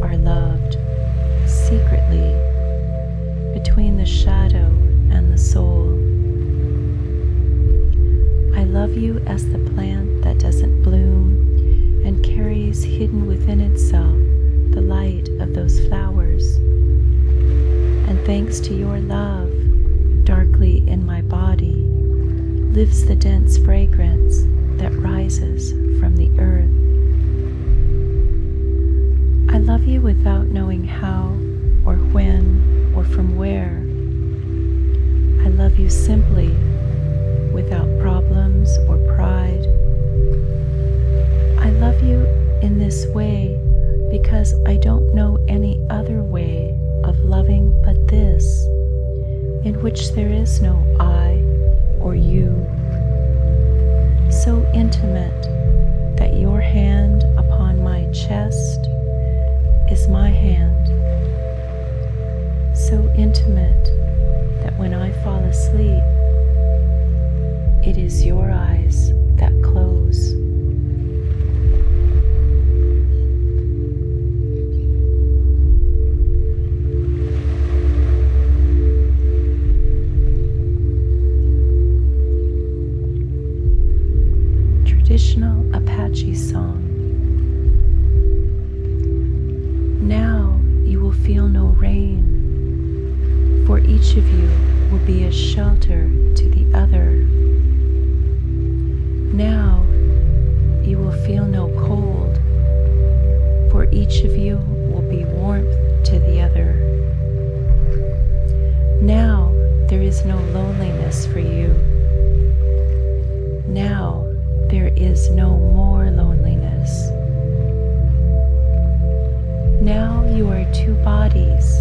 are loved secretly between the shadow and the soul. I love you as the plant that doesn't bloom and carries hidden within itself the light of those flowers. And thanks to your love, darkly in my body lives the dense fragrance that rises from the earth. I love you without knowing how or when or from where. I love you simply, without problems or pride. I love you in this way because I don't know any other way of loving but this, in which there is no I or you. So intimate that your hand upon my chest is my hand. So intimate that when I fall asleep, it is your eyes that close. Traditional Apache Song. Now you will feel no rain, for each of you will be a shelter to the other. Now you will feel no cold, for each of you will be warmth to the other. Now there is no loneliness for you. Now there is no more loneliness. Now you are two bodies,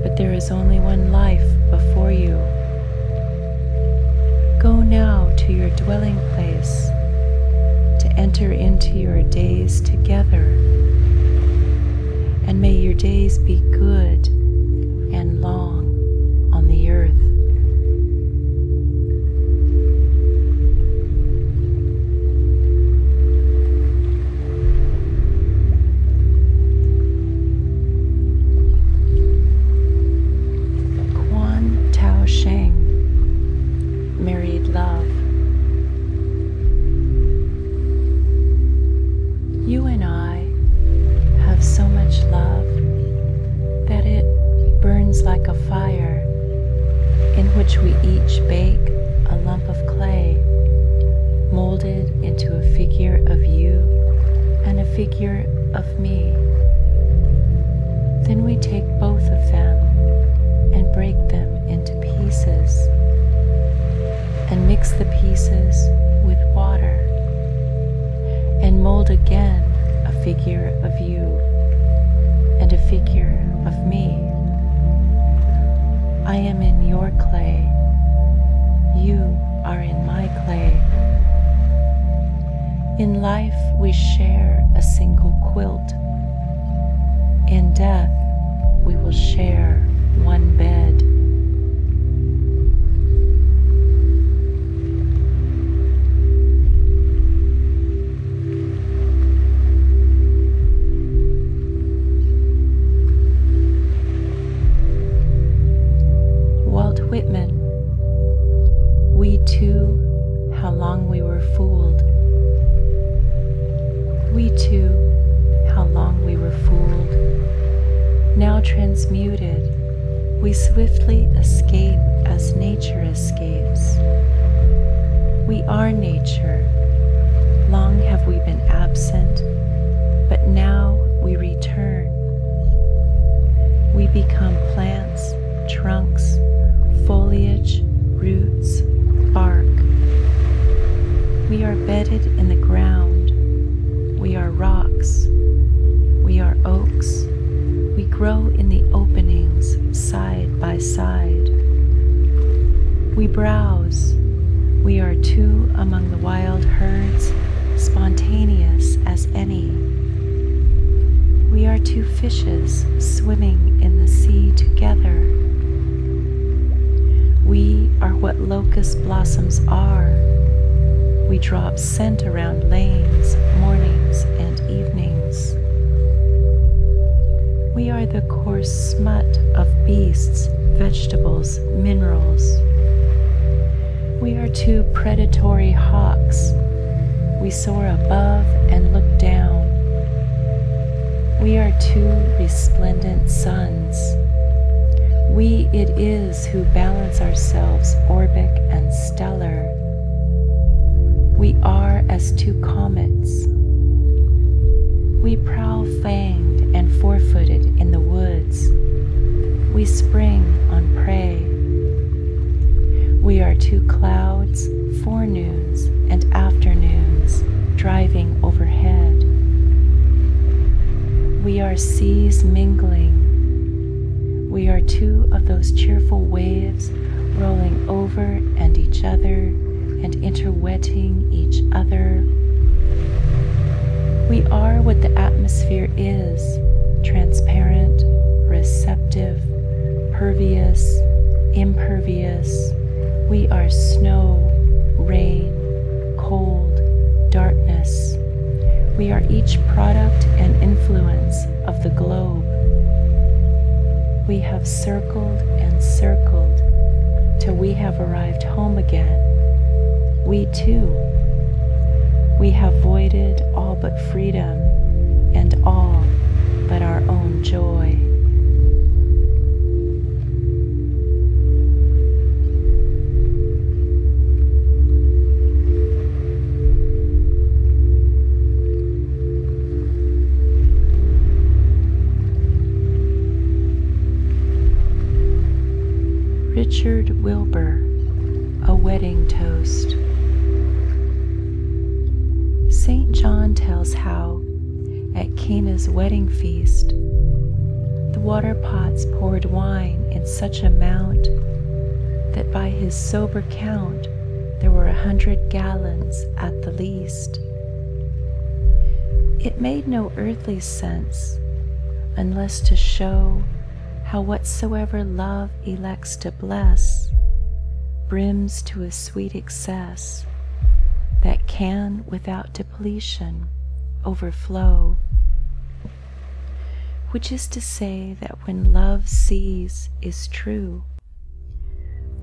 but there is only one life before you. Go now to your dwelling place to enter into your days together, and may your days be good and long on the earth. Kuan Tao-Sheng, Married Love. You and I have so much love that it burns like a fire, in which we each bake a lump of clay, molded into a figure of you and a figure of me. Then we take both of them and break them into pieces, and mix the pieces with water, and mold again a figure of you and a figure of me. I am in your clay, you are in my clay. In life we share a single quilt. In death we will share one bed. Walt Whitman. We two, how long we were fooled. We two, how long we were fooled. Now transmuted, we swiftly escape as nature escapes. We are nature. Long have we been absent, but now we return. We become plants, trunks, foliage, roots, bark. We are bedded in the ground. We are rocks. We are oaks. We grow in the openings side by side. We browse. We are two among the wild herds, spontaneous as any. We are two fishes swimming in the sea together. We are what locust blossoms are. We drop scent around lanes, mornings and evenings. We are the coarse smut of beasts, vegetables, minerals. We are two predatory hawks. We soar above and look down. We are two resplendent suns. We it is who balance ourselves orbic and stellar. We are as two comets. We prowl fanged and four-footed in the woods. We spring on prey. We are two clouds, forenoons and afternoons, driving overhead. We are seas mingling. We are two of those cheerful waves rolling over and each other and interwetting each other. We are what the atmosphere is, transparent, receptive, pervious, impervious. We are snow, rain, cold, darkness. We are each product and influence of the globe. We have circled and circled till we have arrived home again. We too. We have voided all but freedom and all but our own joy. Richard Wilbur, A Wedding Toast. St. John tells how, at Cana's wedding feast, the water pots poured wine in such amount that by his sober count there were 100 gallons at the least. It made no earthly sense, unless to show how whatsoever love elects to bless brims to a sweet excess that can without depletion overflow. Which is to say that when love sees is true,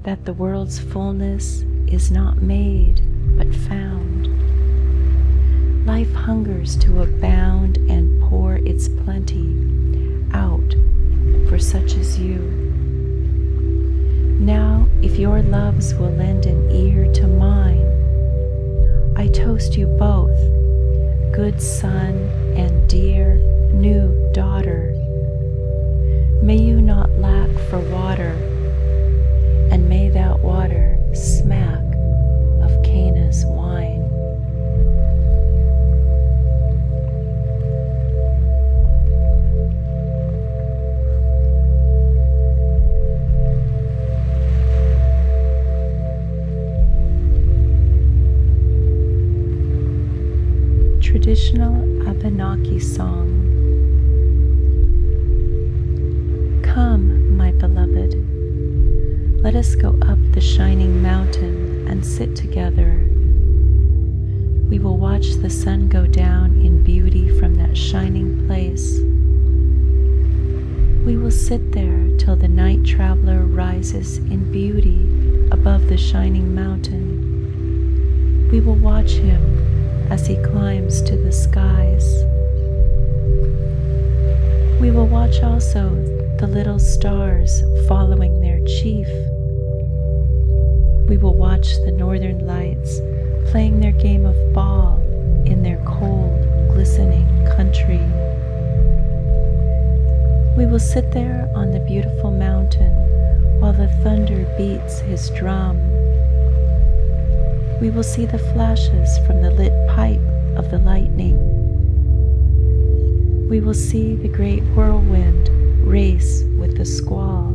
that the world's fullness is not made but found. Life hungers to abound and pour its plenty out for such as you. Now, if your loves will lend an ear to mine, I toast you both, good son and dear new daughter. May you not lack for water, and may that water smack of Cana's wine. Traditional Abanaki Song. Come, my beloved, let us go up the shining mountain and sit together. We will watch the sun go down in beauty from that shining place. We will sit there till the night traveler rises in beauty above the shining mountain. We will watch him as he climbs to the skies. We will watch also the little stars following their chief. We will watch the northern lights playing their game of ball in their cold, glistening country. We will sit there on the beautiful mountain while the thunder beats his drum. We will see the flashes from the lit pipe of the lightning. We will see the great whirlwind race with the squall.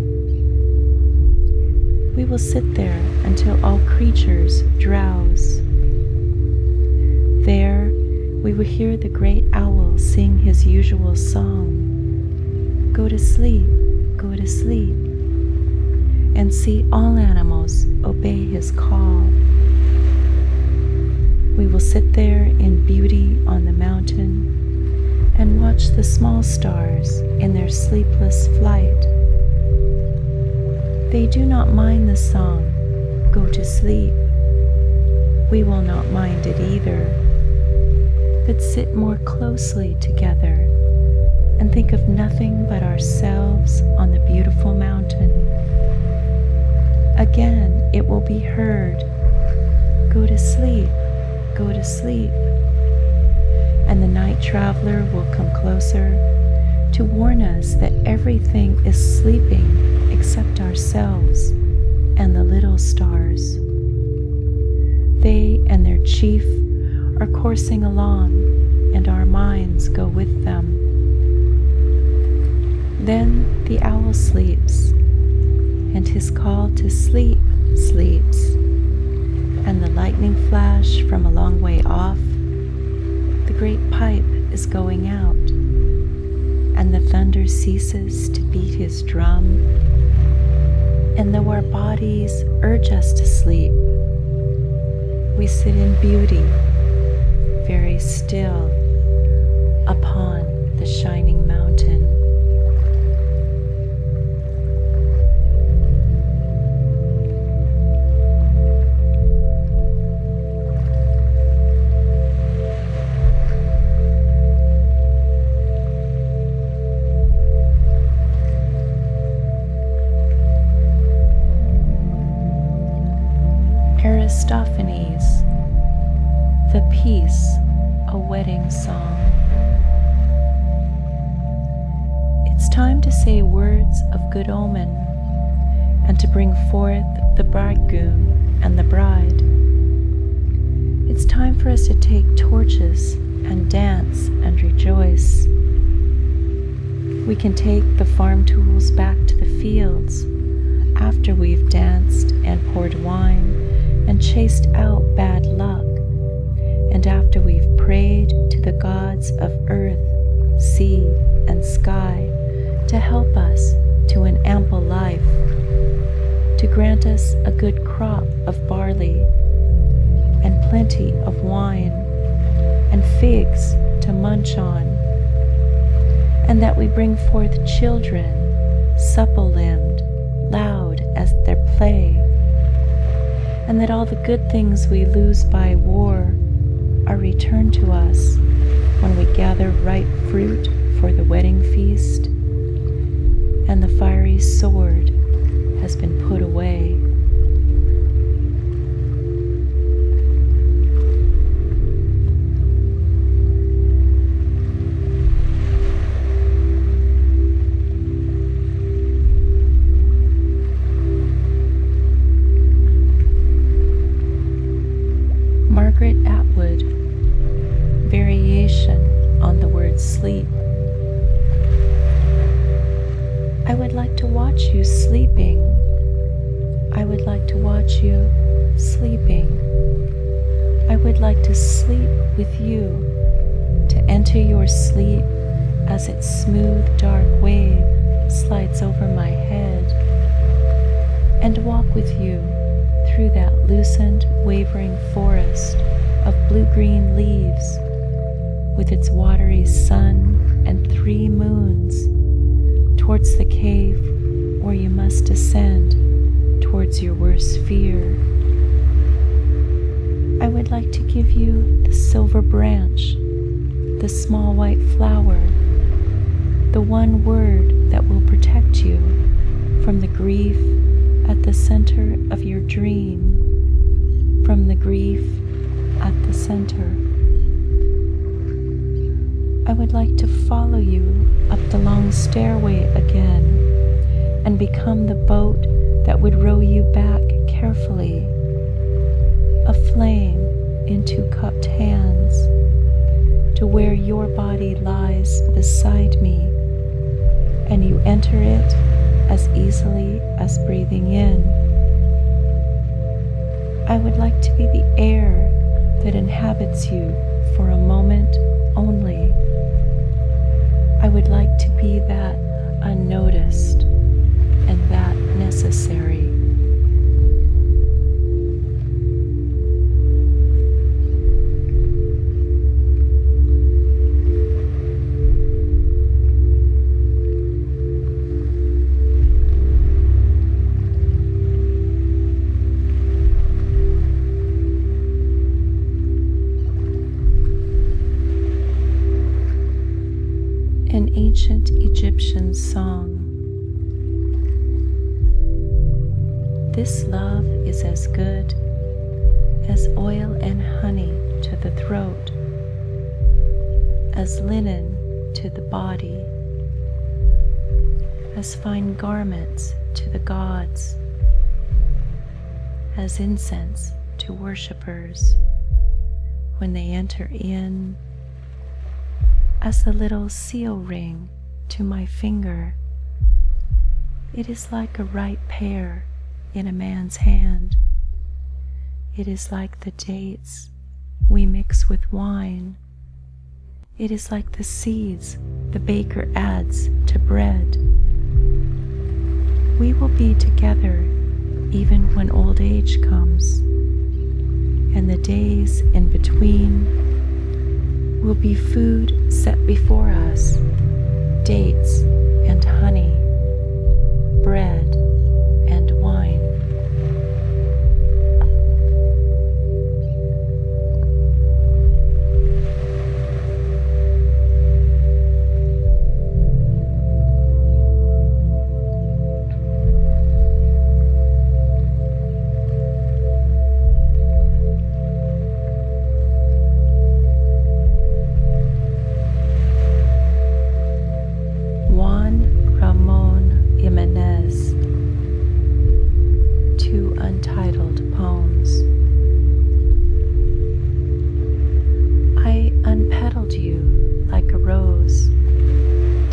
We will sit there until all creatures drowse. There we will hear the great owl sing his usual song, "Go to sleep, go to sleep," and see all animals obey his call. We will sit there in beauty on the mountain and watch the small stars in their sleepless flight. They do not mind the song, "Go to sleep." We will not mind it either, but sit more closely together and think of nothing but ourselves on the beautiful mountain. Again it will be heard, "Go to sleep, go to sleep." And the night traveler will come closer to warn us that everything is sleeping except ourselves and the little stars. They and their chief are coursing along, and our minds go with them. Then the owl sleeps, and his call to sleep sleeps, and the lightning flash from a long way off, the great pipe is going out, and the thunder ceases to beat his drum. And though our bodies urge us to sleep, we sit in beauty, very still, upon the shining mountain. Aristophanes, The Peace, a Wedding Song. It's time to say words of good omen, and to bring forth the bridegroom and the bride. It's time for us to take torches and dance and rejoice. We can take the farm tools back to the fields after we've danced and poured wine and chased out bad luck, and after we've prayed to the gods of earth, sea, and sky to help us to an ample life, to grant us a good crop of barley, and plenty of wine, and figs to munch on, and that we bring forth children, supple-limbed, loud as their play, and that all the good things we lose by war are returned to us when we gather ripe fruit for the wedding feast, and the fiery sword has been put away. Margaret Atwood, Variation on the word sleep. I would like to watch you sleeping. I would like to watch you sleeping. I would like to sleep with you, to enter your sleep as its smooth dark wave slides over my head, and walk with you through that loosened, wavering forest of blue-green leaves, with its watery sun and 3 moons, towards the cave where you must descend towards your worst fear. I would like to give you the silver branch, the small white flower, the one word that will protect you from the grief at the center of your dream, from the grief at the center. I would like to follow you up the long stairway again and become the boat that would row you back carefully, a flame in 2 cupped hands, to where your body lies beside me, and you enter it as easily as breathing in. I would like to be the air that inhabits you for a moment only. I would like to be that unnoticed and that necessary. Egyptian song. This love is as good as oil and honey to the throat, as linen to the body, as fine garments to the gods, as incense to worshippers when they enter in, as the little seal ring to my finger. It is like a ripe pear in a man's hand. It is like the dates we mix with wine. It is like the seeds the baker adds to bread. We will be together even when old age comes, and the days in between will be food set before us, dates and honey, bread and wine. Juan Ramon Jimenez, 2 untitled poems. I unpetaled you like a rose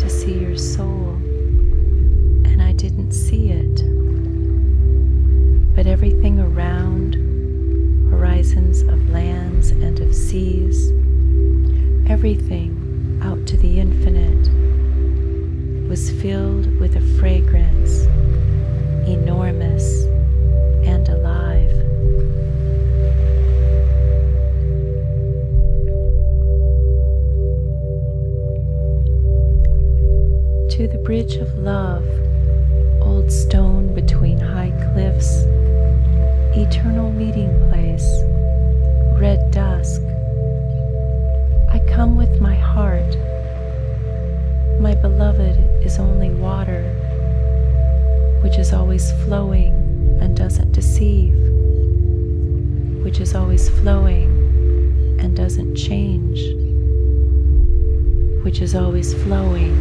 to see your soul, and I didn't see it. But everything around, horizons of lands and of seas, everything out to the infinite, was filled with a fragrance, enormous and alive. To the bridge of love, old stone between high cliffs, eternal meeting place, red dusk, I come with my heart. My beloved is only water, which is always flowing and doesn't deceive, which is always flowing and doesn't change, which is always flowing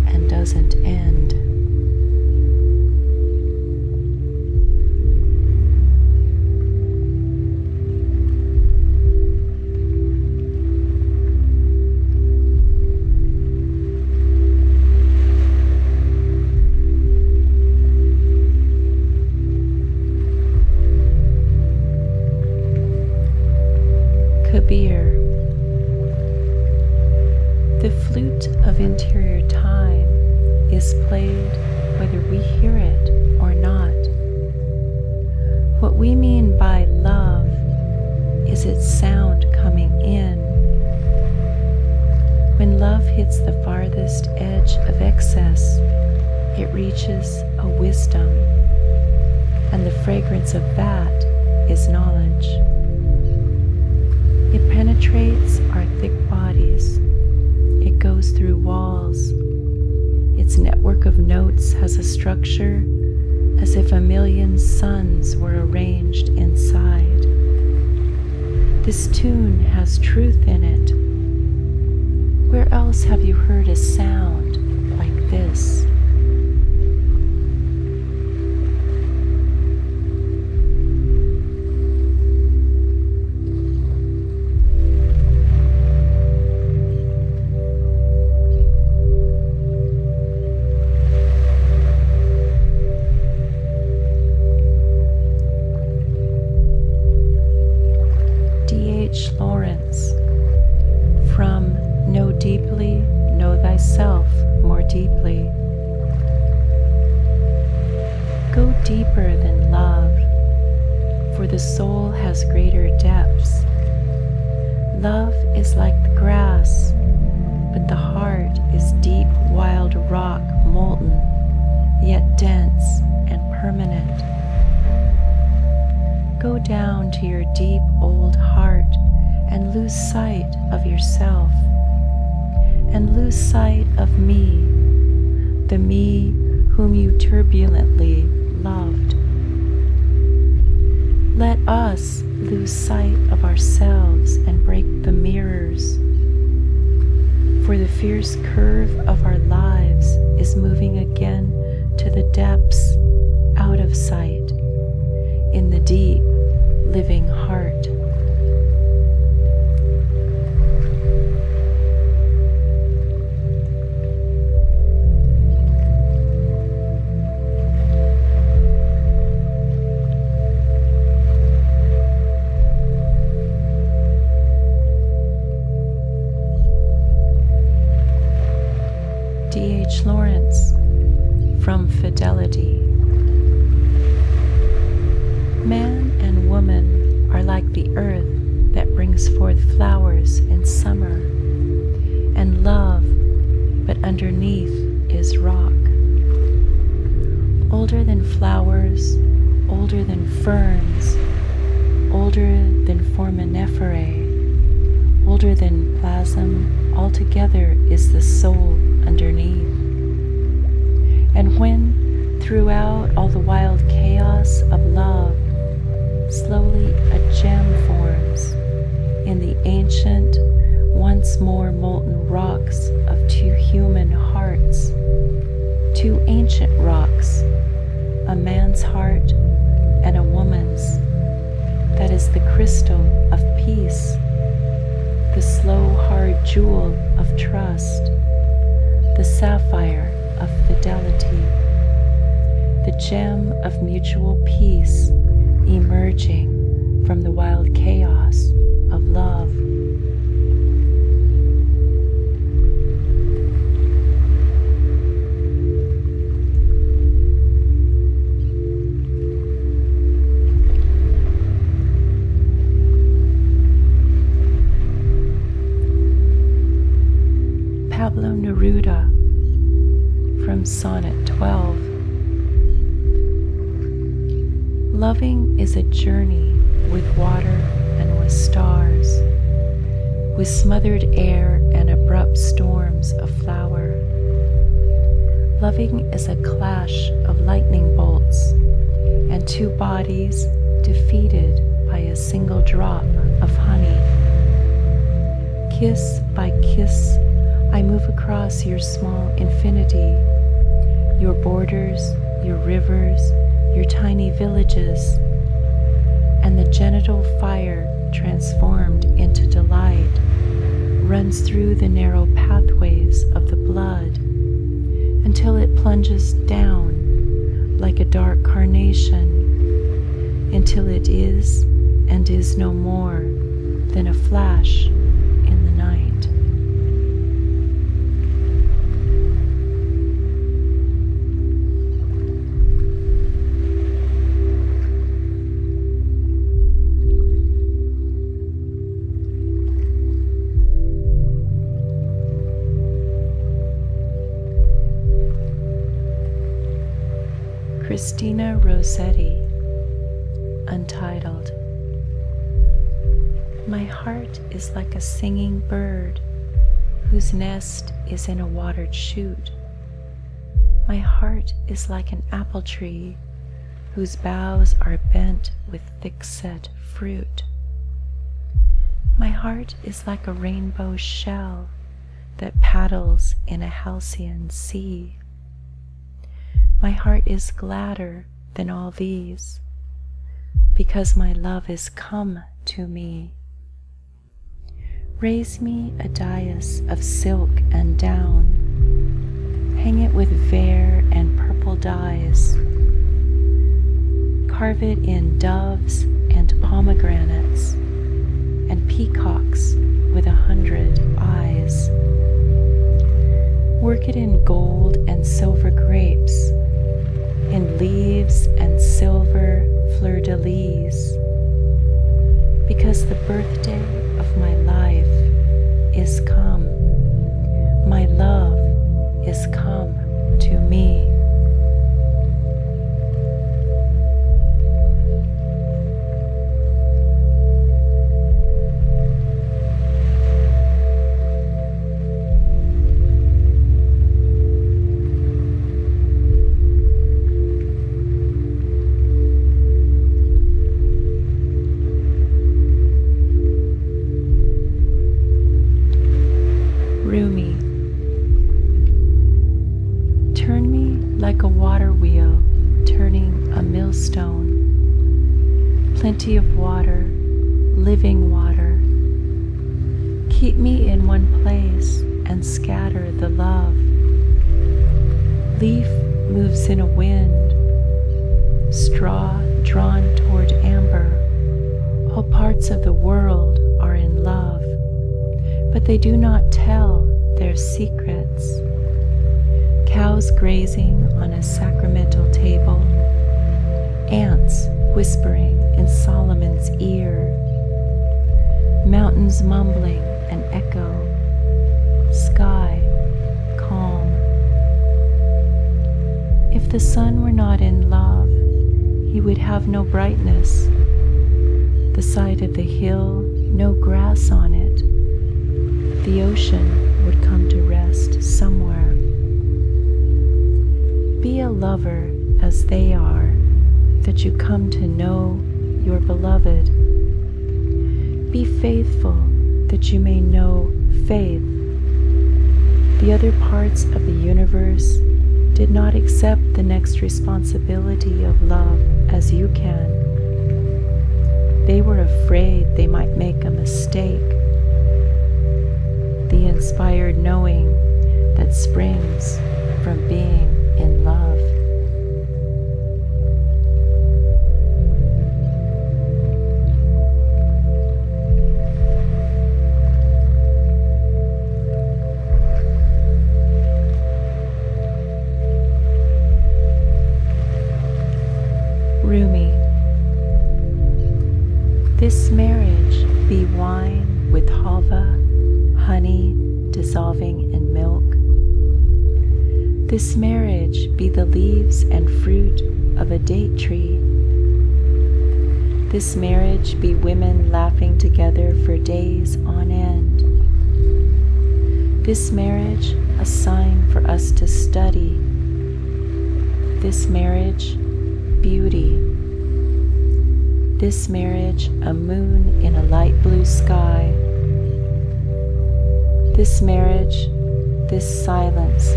and doesn't end. Kabir. The flute of interior time is played whether we hear it or not. What we mean by love is its sound coming in. When love hits the farthest edge of excess, it reaches a wisdom, and the fragrance of that is knowledge. It penetrates our thick bodies. It goes through walls. Its network of notes has a structure as if a million suns were arranged inside. This tune has truth in it. Where else have you heard a sound like this? From Know Deeply, Know Thyself More Deeply. Go deeper than love, for the soul has greater depths. Love is like the grass, but the heart is deep wild rock, molten, yet dense and permanent. Go down to your deep old heart and lose sight of yourself, and lose sight of me, the me whom you turbulently loved. Let us lose sight of ourselves and break the mirrors, for the fierce curve of our lives is moving again to the depths, out of sight, in the deep, living heart. D.H. Lawrence from Fidelity. Man and woman are like the earth that brings forth flowers in summer, and love, but underneath is rock. Older than flowers, older than ferns, older than foraminiferae, older than plasm, altogether is the soul underneath. And when, throughout all the wild chaos of love, slowly a gem forms in the ancient, once more molten rocks of two human hearts, two ancient rocks, a man's heart and a woman's, that is the crystal of peace, the slow hard jewel of trust, the sapphire of fidelity, the gem of mutual peace emerging from the wild chaos of love. Pablo Neruda from Sonnet 12. Loving is a journey with water and with stars, with smothered air and abrupt storms of flower. Loving is a clash of lightning bolts and two bodies defeated by a single drop of honey. Kiss by kiss, I move across your small infinity, your borders, your rivers, your tiny villages, and the genital fire transformed into delight runs through the narrow pathways of the blood until it plunges down like a dark carnation, until it is and is no more than a flash in the night. Christina Rossetti, Untitled. My heart is like a singing bird whose nest is in a watered shoot. My heart is like an apple tree whose boughs are bent with thick-set fruit. My heart is like a rainbow shell that paddles in a halcyon sea. My heart is gladder than all these, because my love is come to me. Raise me a dais of silk and down, hang it with vair and purple dyes, carve it in doves and pomegranates, and peacocks with 100 eyes. Work it in gold and silver grapes, in leaves and silver fleur-de-lis, because the birthday of my life is come, my love is come to me. like a water wheel turning a millstone. Plenty of water, living water. Keep me in one place and scatter the love. Leaf moves in a wind, straw drawn toward amber. All parts of the world are in love, but they do not tell their secrets. Cows grazing on a sacramental table, ants whispering in Solomon's ear, mountains mumbling an echo, sky calm. If the sun were not in love, he would have no brightness. The side of the hill, no grass on it. The ocean would come to rest somewhere. Be a lover as they are, that you come to know your beloved. Be faithful, that you may know faith. The other parts of the universe did not accept the next responsibility of love as you can. They were afraid they might make a mistake. The inspired knowing that springs from being in love. Rumi. This marriage be wine with halva, honey dissolving in milk. This marriage be the leaves and fruit of a date tree. This marriage be women laughing together for days on end. This marriage a sign for us to study. This marriage beauty. This marriage a moon in a light blue sky. This marriage, this silence,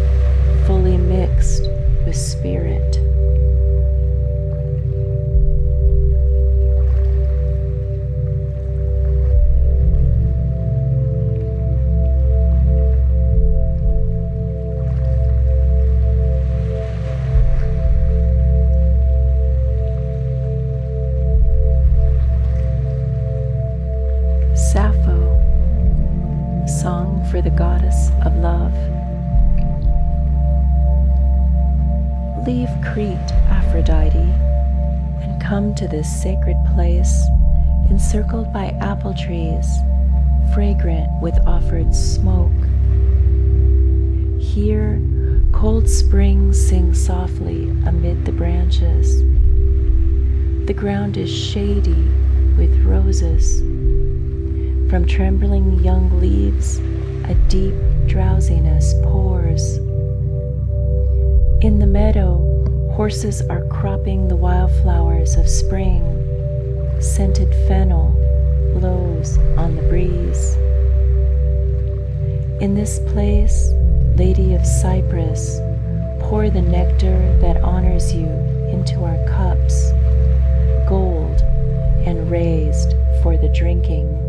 fully mixed with spirit. Sappho, song for the goddess of love. Leave Crete, Aphrodite, and come to this sacred place, encircled by apple trees, fragrant with offered smoke. Here, cold springs sing softly amid the branches. The ground is shady with roses. From trembling young leaves, a deep drowsiness pours. In the meadow, horses are cropping the wildflowers of spring. Scented fennel blows on the breeze. In this place, Lady of Cyprus, pour the nectar that honors you into our cups, gold and raised for the drinking.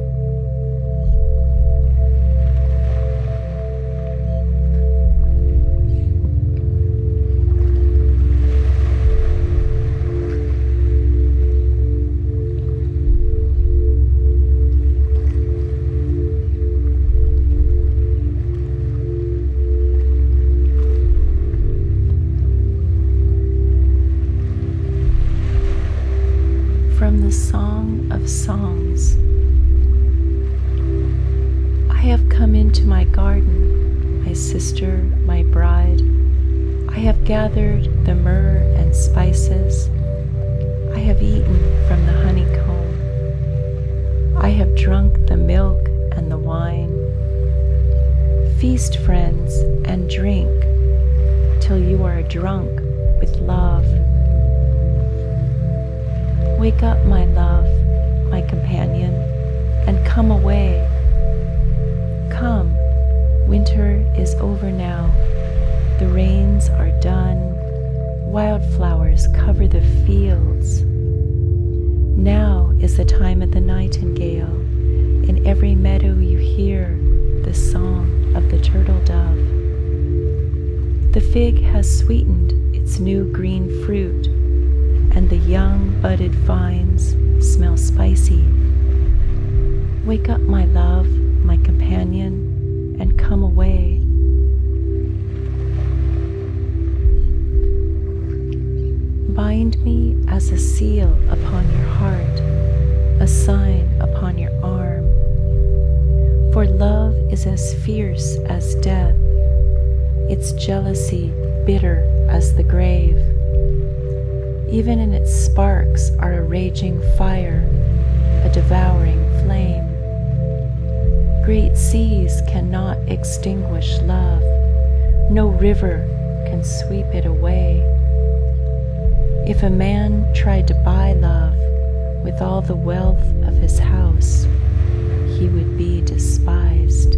From the Song of Songs. I have come into my garden, my sister, my bride. I have gathered the myrrh and spices. I have eaten from the honeycomb. I have drunk the milk and the wine. Feast, friends, and drink till you are drunk with love. Wake up, my love, my companion, and come away. Come, winter is over now. The rains are done. Wildflowers cover the fields. Now is the time of the nightingale. In every meadow you hear the song of the turtle dove. The fig has sweetened its new green fruit, and the young budded vines smell spicy. Wake up, my love, my companion, and come away. Bind me as a seal upon your heart, a sign upon your arm. For love is as fierce as death, its jealousy bitter as the grave. Even in its sparks are a raging fire, a devouring flame. Great seas cannot extinguish love, no river can sweep it away. If a man tried to buy love with all the wealth of his house, he would be despised.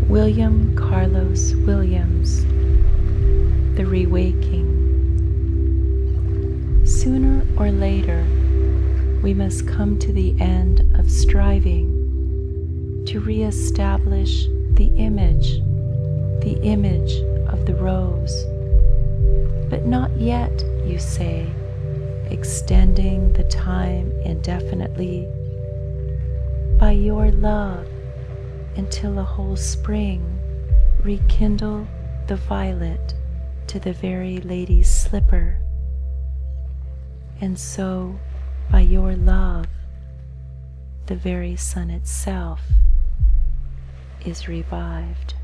William Carlos Williams, The Rewaking. Sooner or later, we must come to the end of striving to re-establish the image of the rose. But not yet, you say, extending the time indefinitely. By your love, until a whole spring, rekindle the violet to the very lady's slipper. And so, by your love, the very sun itself is revived.